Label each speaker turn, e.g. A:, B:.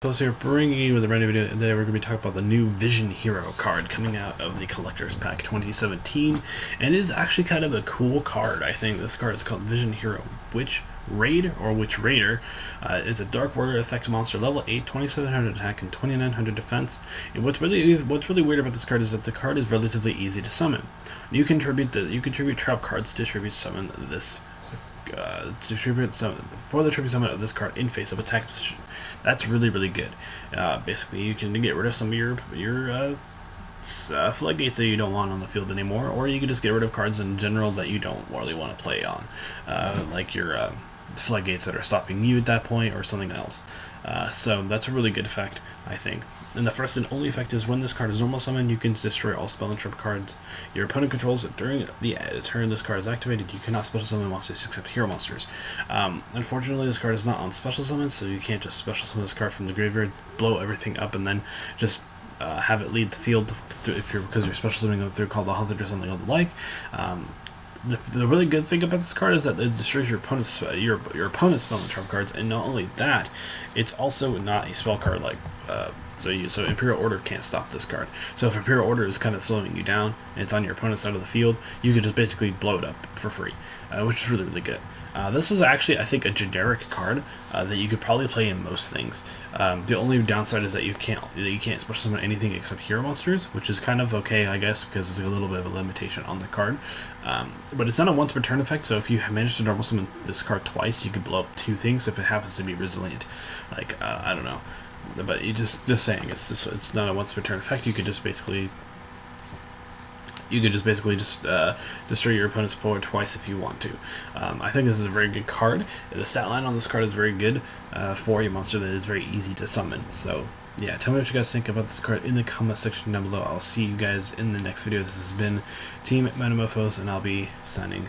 A: So here, bringing you with a brand new video. Today we're going to be talking about the new Vision Hero card coming out of the Collector's Pack 2017, and it is actually kind of a cool card. I think this card is called Vision Hero Witch Raid or Witch Raider. It's a Dark Warrior effect monster, level 8, 2700 attack and 2900 defense. And what's really weird about this card is that the card is relatively easy to summon. You contribute trap cards to tribute summon this. For the tribute summon of this card in face of attack position. That's really good. Basically, you can get rid of some of your floodgates that you don't want on the field anymore, or you can just get rid of cards in general that you don't really want to play on, like your floodgates that are stopping you at that point, or something else. So that's a really good effect, I think. And the first and only effect is when this card is normal summon, you can destroy all spell and trap cards your opponent controls. During the turn this card is activated, you cannot special summon monsters except hero monsters. Unfortunately, this card is not on special summon, so you can't just special summon this card from the graveyard, blow everything up, and then just have it lead the field because you're special summoning through Call the Haunted or something of the like. The really good thing about this card is that it destroys your opponent's spell and trap cards, and not only that, it's also not a spell card like so Imperial Order can't stop this card. So if Imperial Order is kind of slowing you down and it's on your opponent's side of the field, you can just basically blow it up for free, which is really good. This is actually, I think, a generic card that you could probably play in most things. The only downside is that you can't special summon anything except hero monsters, which is kind of okay, I guess, because there's a little bit of a limitation on the card. But it's not a once per turn effect, so if you manage to normal summon this card twice, you could blow up 2 things if it happens to be resilient. Like I don't know, but you just saying, it's not a once per turn effect. You could just basically destroy your opponent's board twice if you want to. I think this is a very good card. The stat line on this card is very good for a monster that is very easy to summon. So yeah, tell me what you guys think about this card in the comment section down below. I'll see you guys in the next video. This has been Team Metamorphos, and I'll be signing